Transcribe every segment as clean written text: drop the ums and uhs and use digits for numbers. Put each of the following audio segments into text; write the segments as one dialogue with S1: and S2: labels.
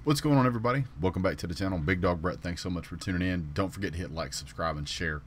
S1: What's going on, everybody? Welcome back to the channel. Big Dog Brett, thanks so much for tuning in. Don't forget to hit like, subscribe, and share.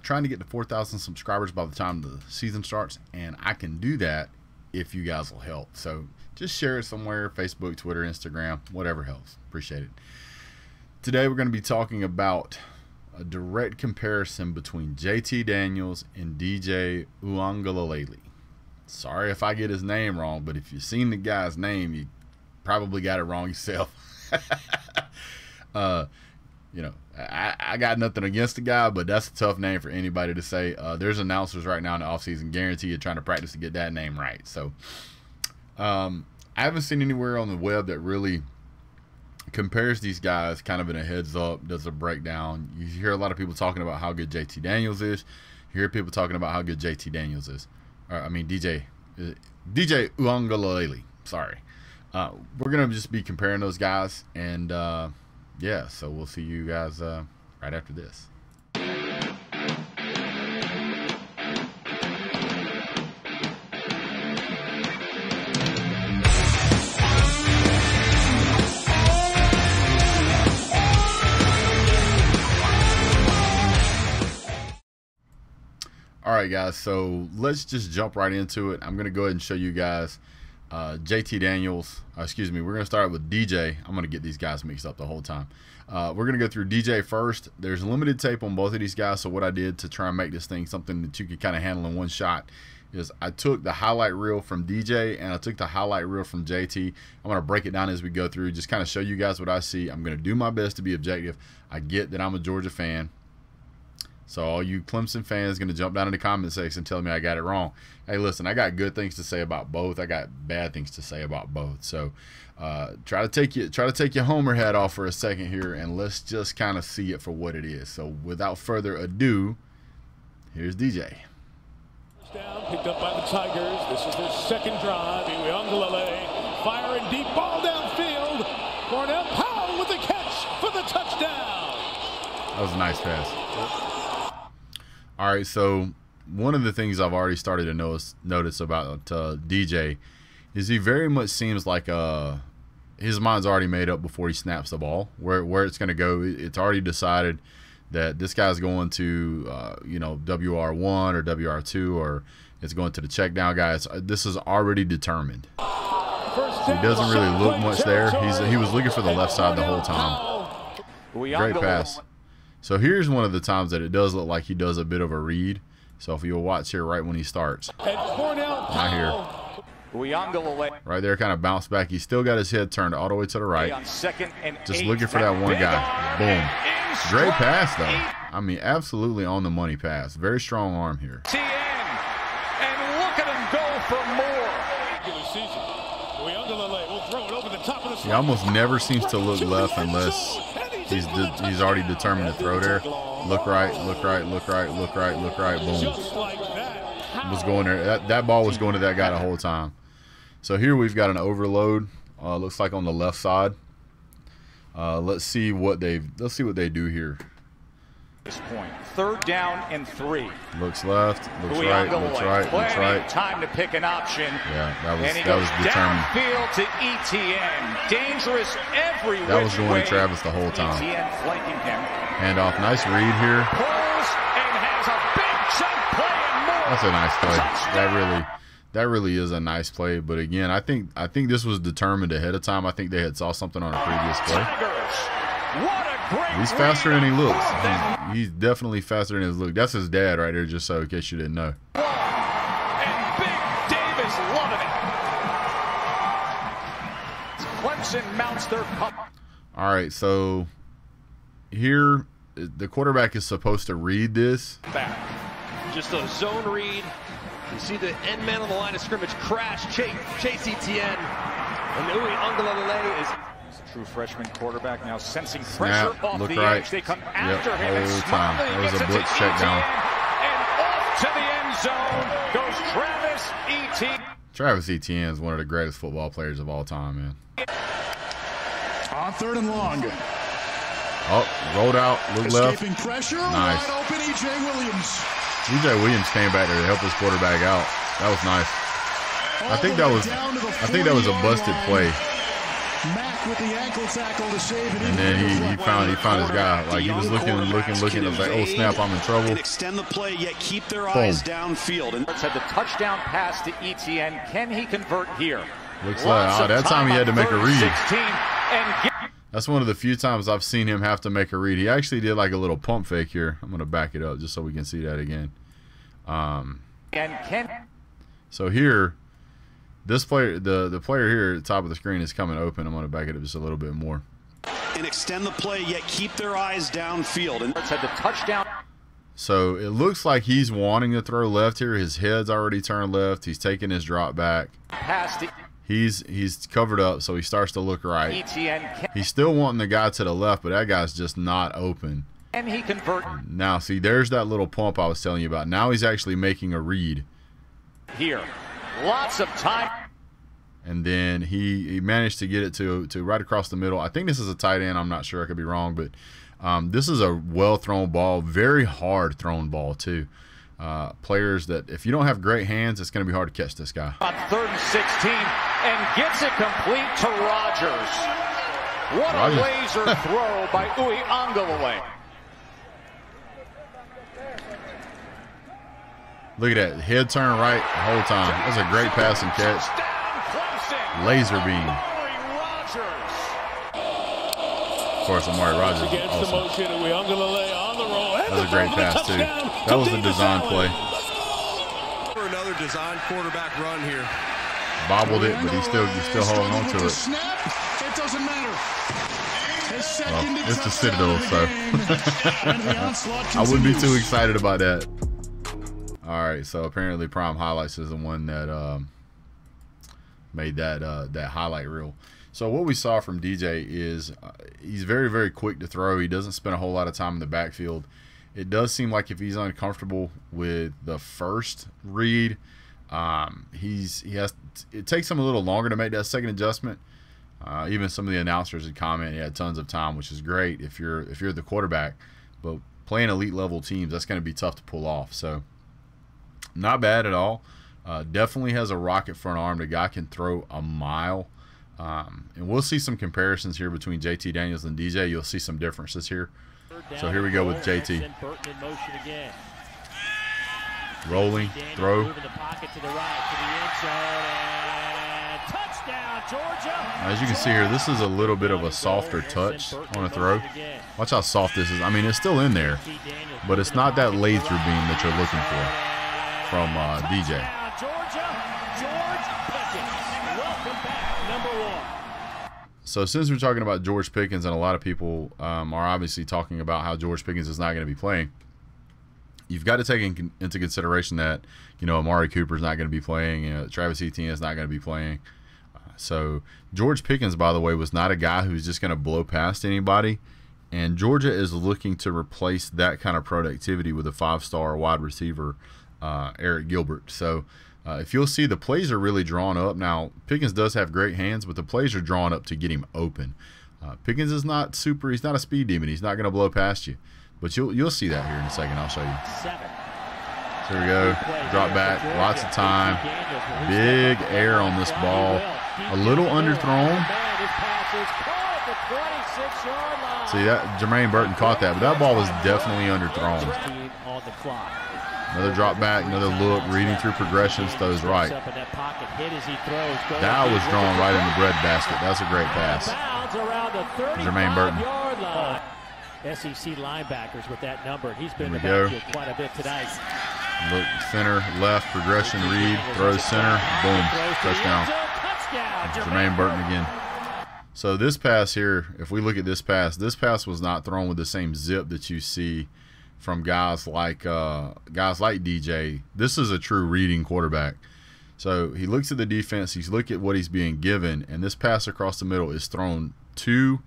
S1: Trying to get to 4,000 subscribers by the time the season starts, and I can do that if you guys will help. So just share it somewhere, Facebook, Twitter, Instagram, whatever helps. Appreciate it. Today we're going to be talking about a direct comparison between JT Daniels and DJ Uiagalelei. Sorry if I get his name wrong, but if you've seen the guy's name, you probably got it wrong yourself. You know, I got nothing against the guy, but that's a tough name for anybody to say. There's announcers right now in the offseason guarantee you're trying to practice to get that name right. So I haven't seen anywhere on the web that really compares these guys kind of in a heads up, does a breakdown. You hear a lot of people talking about how good JT Daniels is. You hear people talking about how good JT Daniels is. DJ Uiagalelei. Sorry. We're going to just be comparing those guys, and yeah, so we'll see you guys right after this. All right, guys, so let's just jump right into it. I'm going to go ahead and show you guys JT Daniels, excuse me, we're going to start with DJ. I'm going to get these guys mixed up the whole time. We're going to go through DJ first. There's limited tape on both of these guys, so what I did to try and make this thing something that you could kind of handle in one shot is I took the highlight reel from DJ and I took the highlight reel from JT. I'm going to break it down as we go through, just kind of show you guys what I see. I'm going to do my best to be objective. I get that I'm a Georgia fan. So all you Clemson fans going to jump down in the comment section and tell me I got it wrong. Hey, listen, I got good things to say about both. I got bad things to say about both. So try to take your homer hat off for a second here, and let's just kind of see it for what it is. So without further ado, here's DJ.
S2: Down, picked up by the Tigers. This is their second drive. Uiagalelei firing deep ball downfield. Cornell Powell with the catch for the touchdown.
S1: That was a nice pass. All right, so one of the things I've already started to notice about DJ is he very much seems like his mind's already made up before he snaps the ball. Where it's going to go, it's already decided that this guy's going to you know, WR1 or WR2, or it's going to the check down guys. This is already determined. He doesn't really look much there. He was looking for the left side the whole time. Great pass. So here's one of the times that it does look like he does a bit of a read. So if you'll watch here right when he starts. Right here. Right there, kind of bounce back. He's still got his head turned all the way to the right. Just looking for that one guy. Boom. Great pass, though. I mean, absolutely on the money pass. Very strong arm here.
S3: And look at him go for more.
S1: He almost never seems to look left unless he's already determined to throw there. Look right, look right, look right, look right, look right. Boom. Was going there. That ball was going to that guy the whole time. So here we've got an overload. Looks like on the left side. Let's see what they do here.
S3: This point, 3rd down and 3.
S1: Looks left, looks right, looks right, looks right.
S3: Time to pick an option.
S1: Yeah, that was determined.
S3: Downfield to ETN, dangerous every
S1: That was going
S3: way.
S1: to Travis the whole time.
S3: ETN flanking him.
S1: Handoff, nice read here.
S3: Pulls and has a big chunk play and more.
S1: That's a nice play. That really is a nice play. But again, I think this was determined ahead of time. I think they had saw something on a previous play.
S3: What a great
S1: He's faster than he looks. He's definitely faster than his look. That's his dad right there, just so in case you didn't know.
S3: And Big Davis loving it. Clemson mounts their cup.
S1: All right, so here the quarterback is supposed to read this.
S4: Back. Just a zone read. You see the end man on the line of scrimmage crash, chase ETN. And Uiagalelei is
S3: true freshman quarterback now sensing
S1: Snap,
S3: pressure off
S1: look
S3: the
S1: right.
S3: edge. They come after him.
S1: Whole time. That was a blitz check down.
S3: And off to the end zone goes Travis Etienne.
S1: Travis Etienne is one of the greatest football players of all time, man.
S5: On 3rd and long.
S1: Oh, rolled out, look left.
S5: Escaping pressure,
S1: nice.
S5: wide open E.J. Williams.
S1: E.J. Williams came back there to help his quarterback out. That was nice. I think that was a busted play.
S5: Matt with the ankle tackle to save it.
S1: And then he found his guy. Like he was looking. I was like, oh snap, I'm in trouble.
S6: Extend the play, yet keep their eyes downfield. And
S3: Had the touchdown pass to Etienne. Can he convert here?
S1: Looks like that time he had to make a read.
S3: 16 and
S1: That's one of the few times I've seen him have to make a read. He actually did like a little pump fake here. I'm going to back it up just so we can see that again. So here, this player, the player here at the top of the screen is coming open. I'm going to back it up just a little bit more.
S6: And extend the play, yet keep their eyes downfield. And
S3: had the touchdown.
S1: So it looks like he's wanting to throw left here. His head's already turned left. He's taking his drop back. He's covered up, so he starts to look right. He's still wanting the guy to the left, but that guy's just not open.
S3: And he convert.
S1: Now, see, there's that little pump I was telling you about. Now he's actually making a read.
S3: Here. Lots of time.
S1: And then he managed to get it to right across the middle. I think this is a tight end. I'm not sure. I could be wrong, but this is a well-thrown ball. Very hard thrown ball, too. Players that, if you don't have great hands, it's going to be hard to catch this guy.
S3: On 3rd and 16, and gets it complete to Rogers. What a laser throw by Uiagalelei.
S1: Look at that. Head turn right the whole time. That's a great pass and catch. Laser beam. Of course, Amari Rogers. Awesome. That was a great pass, too. That was a design play.
S7: For another design quarterback run here.
S1: Bobbled it, but he's still holding on to it.
S5: It doesn't matter.
S1: Well, it's the Citadel, so I wouldn't be too excited about that. All right, so apparently Prime Highlights is the one that made that highlight reel. So what we saw from DJ is he's very, very quick to throw. He doesn't spend a whole lot of time in the backfield. It does seem like if he's uncomfortable with the first read, it takes him a little longer to make that second adjustment. Even some of the announcers had commented he had tons of time, which is great if you're the quarterback. But playing elite level teams, that's going to be tough to pull off. So not bad at all. Definitely has a rocket front arm. The guy can throw a mile. And we'll see some comparisons here between JT Daniels and DJ. You'll see some differences here. So here we go with JT. Rolling, throw. As you can see here, this is a little bit of a softer touch on a throw. Watch how soft this is. I mean, it's still in there, but it's not that laser beam that you're looking for from DJ. So since we're talking about George Pickens, and a lot of people are obviously talking about how George Pickens is not going to be playing, you've got to take into consideration that, you know, Amari Cooper's not going to be playing, Travis Etienne is not going to be playing. So George Pickens, by the way, was not a guy who's just going to blow past anybody. And Georgia is looking to replace that kind of productivity with a 5-star wide receiver, Eric Gilbert. So if you'll see, the plays are really drawn up. Now, Pickens does have great hands, but the plays are drawn up to get him open. Pickens is not he's not a speed demon. He's not going to blow past you. But you'll see that here in a second. I'll show you. So here we go. Drop back. Lots of time. Big air on this ball. A little underthrown. See, that Jermaine Burton caught that, but that ball was definitely underthrown. Another drop back, another look, reading through progressions, throws right. That was drawn right in the breadbasket. That's a great pass. Jermaine Burton.
S8: SEC linebackers with that number. He's been in the
S1: go.
S8: backfield quite a bit tonight.
S1: Look, center, left, progression, read, throws center, boom, touchdown. Jermaine Burton again. So this pass here, if we look at this pass was not thrown with the same zip that you see from guys like DJ. This is a true reading quarterback. So he looks at the defense, he's looking at what he's being given, and this pass across the middle is thrown to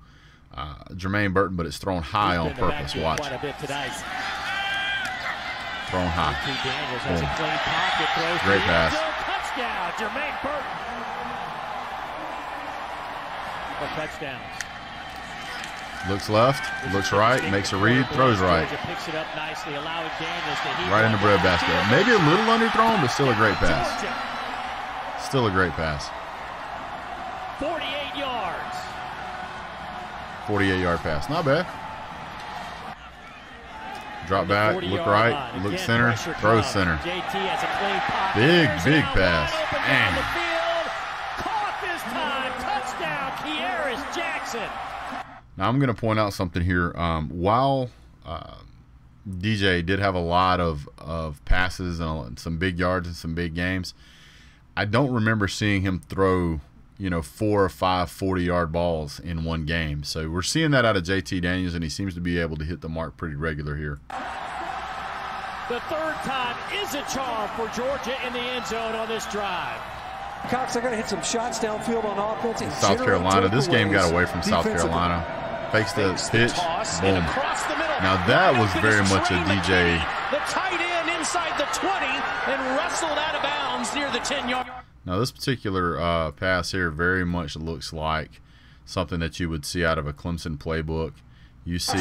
S1: Jermaine Burton, but it's thrown high on purpose. Watch. Thrown high. Boom. Great pass.
S8: Jermaine Burton. For touchdowns.
S1: Looks left, looks right, makes a read, throws right. Right in the breadbasket. Maybe a little underthrown, but still a great pass. Still a great pass.
S8: 48 yards.
S1: 48-yard pass. Not bad. Drop back, look right, look center, throw center. Big pass. Man.
S8: Caught this time. Touchdown, Kearis Jackson.
S1: Now I'm going to point out something here. While DJ did have a lot of passes and some big yards and some big games, I don't remember seeing him throw, 4 or 5 40-yard balls in one game. So we're seeing that out of JT Daniels, and he seems to be able to hit the mark pretty regular here.
S8: The third time is a charm for Georgia in the end zone on this drive.
S9: Cox, they're going to hit some shots downfield on offense. And
S1: South Carolina. This game got away from South Carolina. Fakes the pitch. Boom. Now that was very much a DJ.
S10: The tight end inside the 20 and wrestled out of bounds near the 10-yard.
S1: Now this particular pass here very much looks like something that you would see out of a Clemson playbook. You see,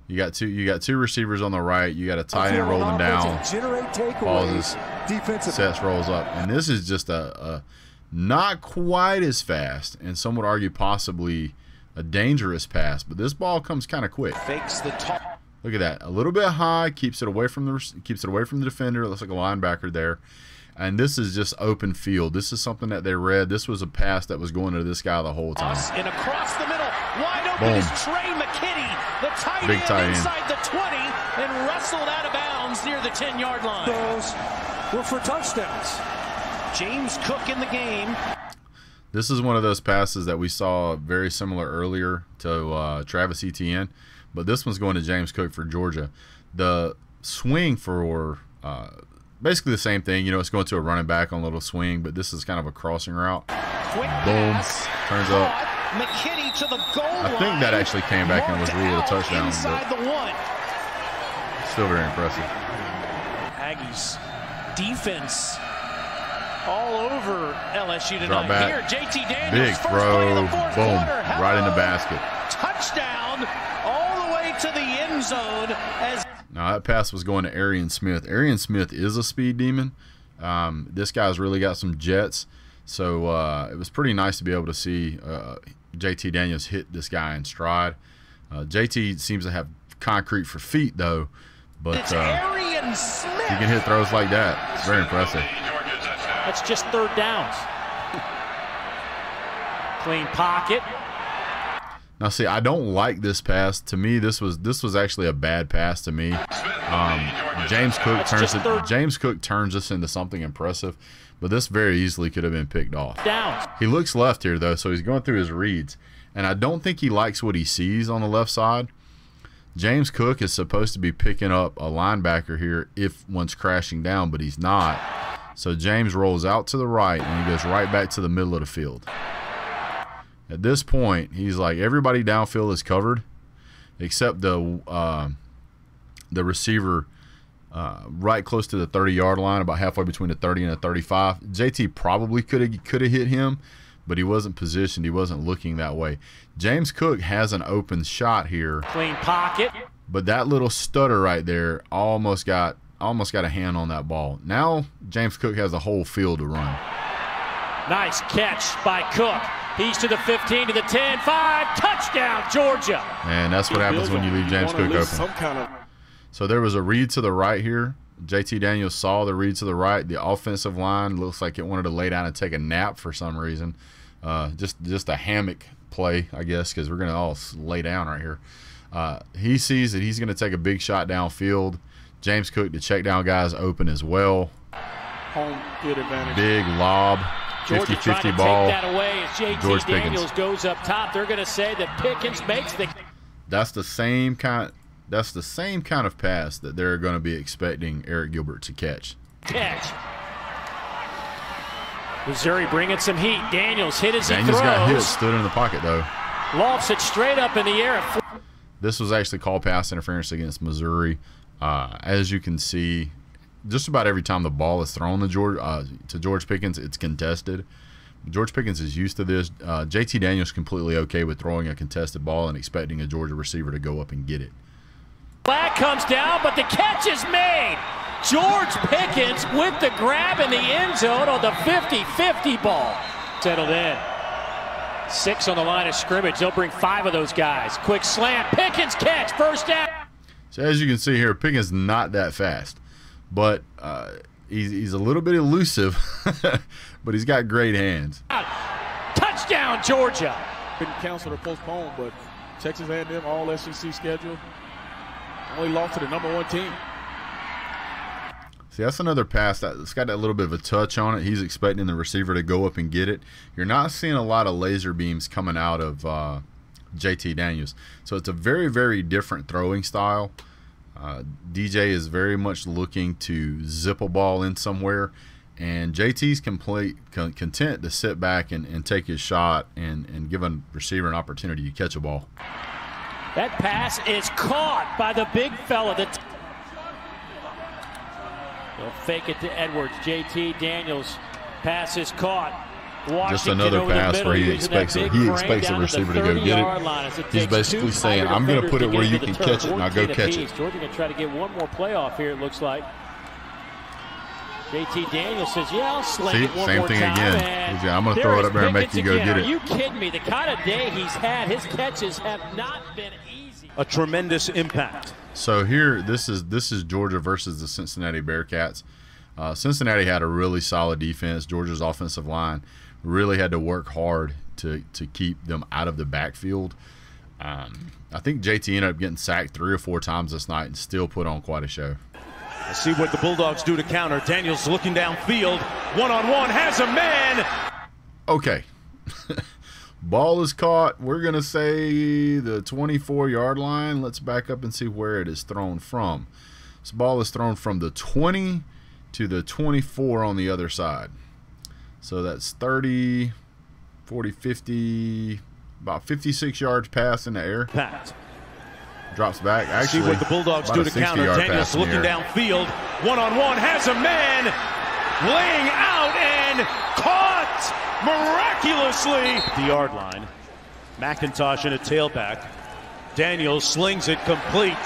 S1: you got two receivers on the right. You got a tight end rolling down, pauses, sets, rolls up, and this is just a not quite as fast, and some would argue possibly a dangerous pass. But this ball comes kind of quick.
S10: Fakes the top.
S1: Look at that, a little bit high, keeps it away from the defender. It looks like a linebacker there. And this is just open field. This is something that they read. This was a pass that was going to this guy the whole time.
S10: And across the middle, wide open is Trey McKinney, the tight end inside the 20 and wrestled out of bounds near the 10-yard line.
S9: Those were for touchdowns.
S10: James Cook in the game.
S1: This is one of those passes that we saw very similar earlier to Travis Etienne, but this one's going to James Cook for Georgia. The swing for basically the same thing. It's going to a running back on a little swing, but this is kind of a crossing route. Boom. Turns up.
S10: McKinney to the goal line.
S1: I think that actually came back and was ruled a touchdown.
S10: Inside the 1.
S1: Still very impressive.
S10: Aggies defense all over LSU tonight.
S1: Drop back.
S10: Here, JT Daniels.
S1: Big throw. Boom. Right in the basket.
S10: Touchdown all the way to the end zone.
S1: Now that pass was going to Arian Smith. Arian Smith is a speed demon. This guy's really got some jets. So it was pretty nice to be able to see JT Daniels hit this guy in stride. JT seems to have concrete for feet, though. But he can hit throws like that. It's very impressive.
S8: That's just third downs. Clean pocket.
S1: Now, see, I don't like this pass. To me, this was actually a bad pass to me. James Cook turns this into something impressive, but this very easily could have been picked off.
S8: Downs.
S1: He looks left here, though, so he's going through his reads, and I don't think he likes what he sees on the left side. James Cook is supposed to be picking up a linebacker here if one's crashing down, but he's not. So James rolls out to the right, and he goes right back to the middle of the field. At this point, he's like, everybody downfield is covered except the receiver right close to the 30-yard line, about halfway between the 30 and the 35. JT probably could have hit him, but he wasn't positioned. He wasn't looking that way. James Cook has an open shot here.
S8: Clean pocket.
S1: But that little stutter right there almost got a hand on that ball. Now James Cook has the whole field to run.
S8: Nice catch by Cook. He's to the 15, to the 10, 5, touchdown, Georgia.
S1: And that's what happens when you leave James Cook open. So there was a read to the right here. JT Daniels saw the read to the right. The offensive line looks like it wanted to lay down and take a nap for some reason. Just a hammock play, I guess, because we're going to all lay down right here. He sees that he's going to take a big shot downfield. James Cook, the check down guy's open as well.
S5: Home field advantage.
S1: Big lob. 50-50 ball.
S8: Take that away as JT Daniels goes up top. They're going to say that Pickens makes the.
S1: That's the same kind of pass that they're going to be expecting Eric Gilbert to catch.
S8: Missouri bringing some heat. Daniels hit as he throws.
S1: Daniels got hit, stood in the pocket though.
S8: Lofts it straight up in the air.
S1: This was actually called pass interference against Missouri. As you can see, just about every time the ball is thrown to George Pickens, it's contested. George Pickens is used to this. JT Daniels completely okay with throwing a contested ball and expecting a Georgia receiver to go up and get it.
S8: Flag comes down, but the catch is made. George Pickens with the grab in the end zone on the 50-50 ball. Settled in. 6 on the line of scrimmage. They'll bring 5 of those guys. Quick slant. Pickens catch. First down.
S1: So as you can see here, Pickens not that fast, but he's a little bit elusive, but he's got great hands.
S8: Touchdown, Georgia.
S5: Been canceled or postponed, but Texas A&M all SEC schedule only lost to the #1 team.
S1: See, that's another pass that's got that little bit of a touch on it. He's expecting the receiver to go up and get it. You're not seeing a lot of laser beams coming out of JT Daniels. So it's a very, very different throwing style. DJ is very much looking to zip a ball in somewhere, and JT's content to sit back and take his shot and give a receiver an opportunity to catch a ball.
S8: That pass is caught by the big fella. They'll fake it to Edwards. JT Daniels pass is caught. Washington
S1: just another pass where he expects the receiver to go get it. He's basically saying, I'm going to put it where you can catch it, and I'll go catch it.
S8: Georgia going to try to get one more playoff here, it looks like. JT Daniels says, yeah, I'll sling it one
S1: same
S8: more
S1: thing
S8: time.
S1: again. I'm going to throw it up there and make you go get it.
S8: Are you kidding me? The kind of day he's had, his catches have not been easy.
S4: A tremendous impact.
S1: So here, this is Georgia versus the Cincinnati Bearcats. Cincinnati had a really solid defense. Georgia's offensive line really had to work hard to keep them out of the backfield. I think JT ended up getting sacked 3 or 4 times this night and still put on quite a show.
S4: Let's see what the Bulldogs do to counter. Daniels looking downfield. One-on-one, has a man.
S1: Okay. Ball is caught. We're going to say the 24-yard line. Let's back up and see where it is thrown from. This ball is thrown from the 20 to the 24 on the other side. So that's 30, 40, 50, about 56 yards pass in the air.
S4: Pat.
S1: Drops back. Actually,
S4: see what the Bulldogs do to counter. Daniels looking downfield. One-on-one, has a man. Laying out and caught miraculously. The yard line. McIntosh in a tailback. Daniels slings it complete.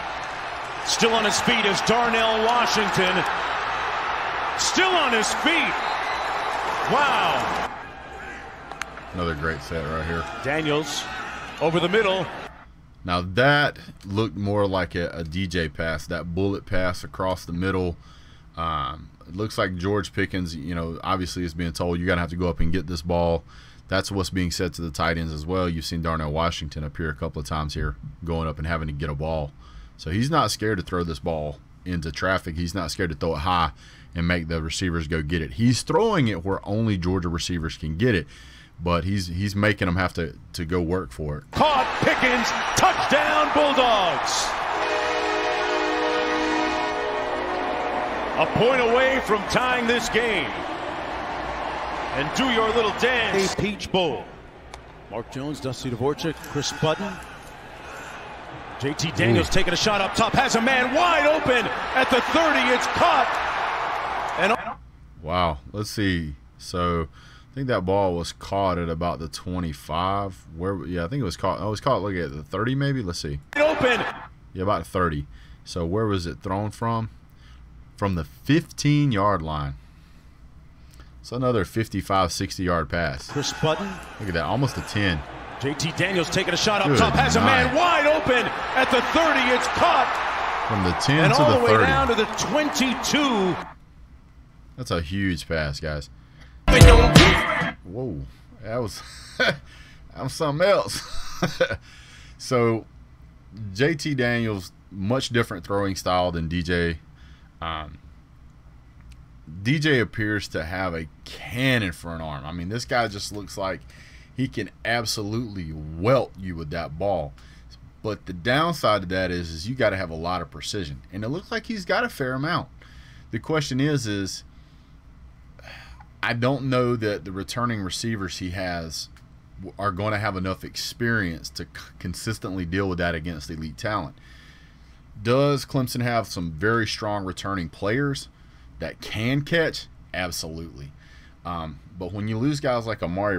S4: Still on his feet is Darnell Washington. Still on his feet. Wow.
S1: Another great set right here.
S4: Daniels over the middle.
S1: Now that looked more like a DJ pass, that bullet pass across the middle. It looks like George Pickens, obviously is being told you're going to have to go up and get this ball. That's what's being said to the tight ends as well. You've seen Darnell Washington appear a couple of times here going up and having to get a ball. So he's not scared to throw this ball into traffic. He's not scared to throw it high and make the receivers go get it. He's throwing it where only Georgia receivers can get it, but he's making them have to go work for it.
S4: Caught Pickens, touchdown Bulldogs. A point away from tying this game. And do your little dance. A Peach Bowl. Mark Jones, Dusty Dvorak, Chris Budden. JT Daniels taking a shot up top, has a man wide open at the 30. It's caught. And
S1: wow, let's see. So I think that ball was caught at about the 25. I think it was caught. Oh, it was caught. Look at the 30 maybe. Let's see.
S4: Open.
S1: Yeah, about 30. So where was it thrown from? From the 15-yard line. It's another 55, 60-yard pass.
S4: Chris Budden.
S1: Look at that, almost a 10.
S4: JT Daniels taking a shot up top, has a man wide open at the 30. It's caught.
S1: From the 10
S4: and
S1: to the 30.
S4: And all the way down to the 22.
S1: That's a huge pass, guys. Whoa, that was something else. So JT Daniels, much different throwing style than DJ. DJ appears to have a cannon for an arm. I mean, this guy just looks like he can absolutely welt you with that ball. But the downside of that is you got to have a lot of precision, and it looks like he's got a fair amount. The question is I don't know that the returning receivers he has are going to have enough experience to consistently deal with that against elite talent. Does Clemson have some very strong returning players that can catch? Absolutely. But when you lose guys like Amari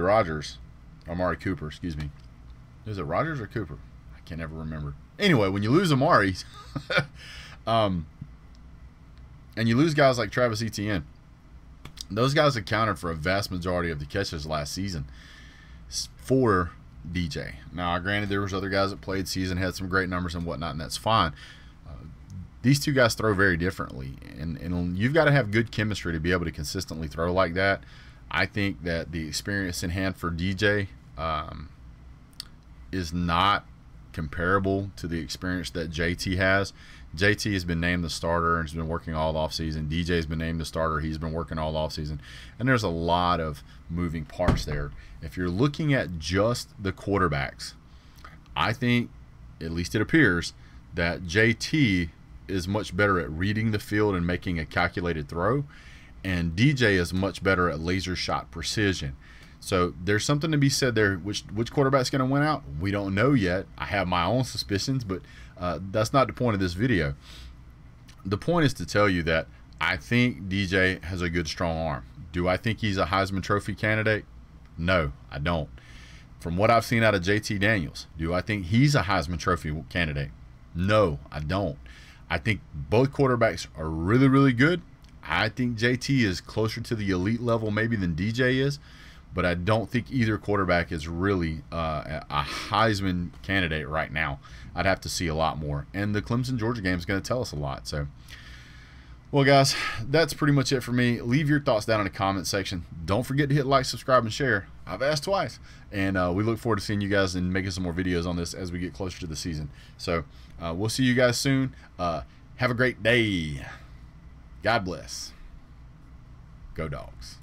S1: Cooper, excuse me. Is it Rogers or Cooper? I can't ever remember. Anyway, when you lose Amari, and you lose guys like Travis Etienne, those guys accounted for a vast majority of the catches last season for DJ. Now, granted, there was other guys that played season, had some great numbers and whatnot, and that's fine. These two guys throw very differently, and you've got to have good chemistry to be able to consistently throw like that. I think that the experience in hand for DJ is not comparable to the experience that JT has. JT has been named the starter and has been working all offseason. DJ has been named the starter. He's been working all offseason. And there's a lot of moving parts there. If you're looking at just the quarterbacks, I think, at least it appears, that JT is much better at reading the field and making a calculated throw, and DJ is much better at laser shot precision. So there's something to be said there. Which quarterback's going to win out? We don't know yet. I have my own suspicions, but that's not the point of this video. The point is to tell you that I think DJ has a good, strong arm. Do I think he's a Heisman Trophy candidate? No, I don't. From what I've seen out of JT Daniels, do I think he's a Heisman Trophy candidate? No, I don't. I think both quarterbacks are really, really good. I think JT is closer to the elite level maybe than DJ is, but I don't think either quarterback is really a Heisman candidate right now. I'd have to see a lot more. And the Clemson-Georgia game is going to tell us a lot. So, well, guys, that's pretty much it for me. Leave your thoughts down in the comment section. Don't forget to hit like, subscribe, and share. I've asked twice. And we look forward to seeing you guys and making some more videos on this as we get closer to the season. So, we'll see you guys soon. Have a great day. God bless. Go Dogs.